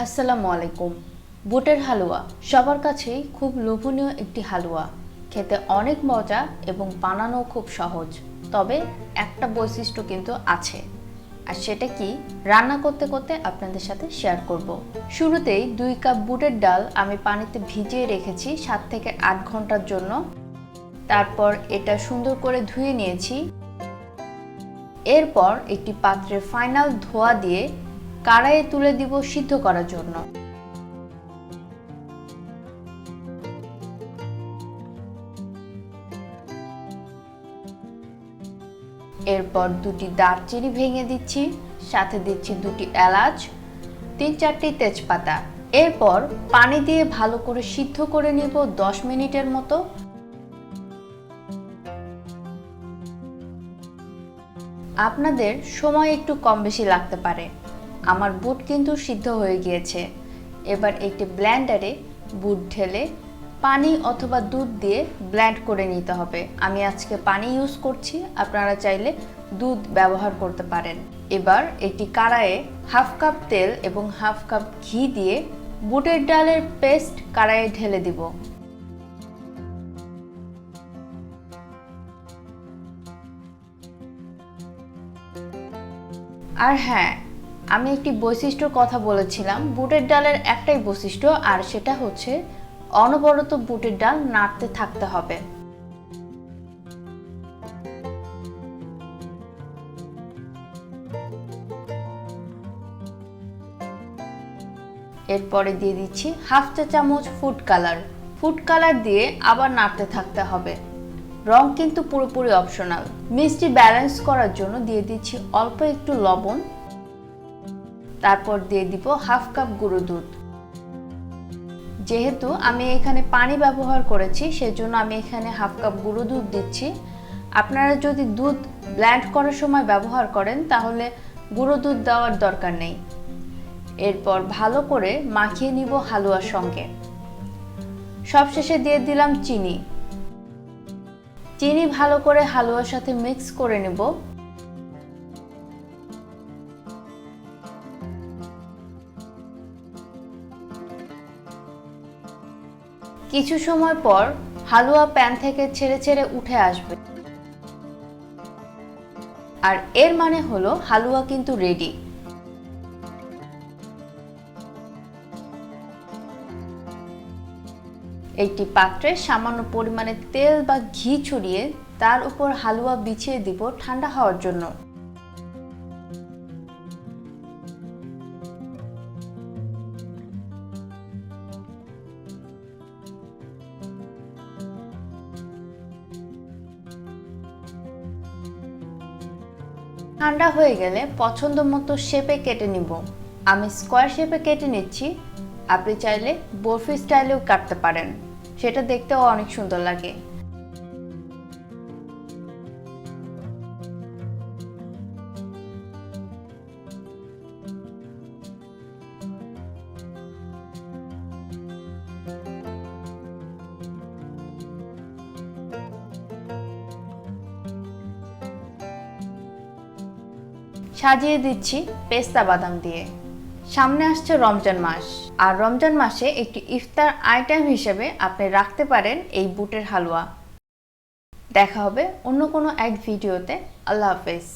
আসসালামু আলাইকুম। বুটের হালুয়া সবার কাছেই খুব লোভনীয় একটি হালুয়া। খেতে অনেক মজা এবং বানানো খুব সহজ। তবে একটা বৈশিষ্ট্য কিন্তু আছে, আর সেটা কি রান্না করতে করতে আপনাদের সাথে শেয়ার করব। শুরুতেই 2 কাপ বুটের ডাল আমি পানিতে ভিজিয়ে রেখেছি 7 থেকে 8 ঘন্টার জন্য। তারপর এটা সুন্দর করে ধুয়ে নিয়েছি। এরপর একটি পাত্রে ফাইনাল ধোয়া দিয়ে কড়াইয়ে তুলে দিব সিদ্ধ করার জন্য। এরপর 2টি দারচিনি ভেঙে দিচ্ছি, সাথে দিচ্ছি 2টি এলাচ, 3-4টি তেজপাতা। এরপর পানি দিয়ে ভালো করে সিদ্ধ করে নিব 10 মিনিটের মতো। আপনাদের সময় একটু কম বেশি লাগতে পারে। আমার বুট কিন্তু সিদ্ধ হয়ে গিয়েছে। এবার একটি ব্লেন্ডারে বুট ঢেলে পানি অথবা দুধ দিয়ে ব্লেন্ড করে নিতে হবে। আমি আজকে পানি ইউজ করছি, আপনারা চাইলে দুধ ব্যবহার করতে পারেন। এবার একটি কড়াইয়ে হাফ কাপ তেল এবং হাফ কাপ ঘি দিয়ে বুটের ডালের পেস্ট কড়াইয়ে ঢেলে দিব। আর হ্যাঁ, আমি একটি বৈশিষ্ট্যর কথা বলেছিলাম। বুটের ডালের একটাই বৈশিষ্ট্য, আর সেটা হচ্ছে অনবরত বুটের ডাল নাড়তে থাকতে হবে। এরপরে দিয়ে দিচ্ছি হাফ চা চামচ ফুড কালার। ফুড কালার দিয়ে আবার নাড়তে থাকতে হবে। রং কিন্তু পুরোপুরি অপশনাল। মিষ্টি ব্যালেন্স করার জন্য দিয়ে দিচ্ছি অল্প একটু লবণ। তারপর দিয়ে দিব হাফ কাপ গুঁড়ো দুধ। যেহেতু আমি এখানে পানি ব্যবহার করেছি, সেজন্য আমি এখানে হাফ কাপ গুঁড়ো দুধ দিচ্ছি। আপনারা যদি দুধ ব্লেন্ড করার সময় ব্যবহার করেন তাহলে গুঁড়ো দুধ দেওয়ার দরকার নেই। এরপর ভালো করে মাখিয়ে নিব হালুয়ার সঙ্গে। সবশেষে দিয়ে দিলাম চিনি। চিনি ভালো করে হালুয়ার সাথে মিক্স করে নেব। কিছু সময় পর হালুয়া প্যান থেকে ছেড়ে ছেড়ে উঠে আসবে, আর এর মানে হলো হালুয়া কিন্তু রেডি। একটি পাত্রে সামান্য পরিমাণে তেল বা ঘি ছড়িয়ে তার উপর হালুয়া বিছিয়ে দিব ঠান্ডা হওয়ার জন্য। ঠান্ডা হয়ে গেলে পছন্দ মতো শেপে কেটে নিব। আমি স্কোয়ার শেপে কেটে নিচ্ছি। আপনি চাইলে বরফি স্টাইলেও কাটতে পারেন, সেটা দেখতেও অনেক সুন্দর লাগে। সাজিয়ে দিচ্ছি পেস্তা বাদাম দিয়ে। সামনে আসছে রমজান মাস, আর রমজান মাসে একটি ইফতার আইটেম হিসেবে আপনি রাখতে পারেন এই বুটের হালুয়া। দেখা হবে অন্য কোনো এক ভিডিওতে। আল্লাহ হাফেজ।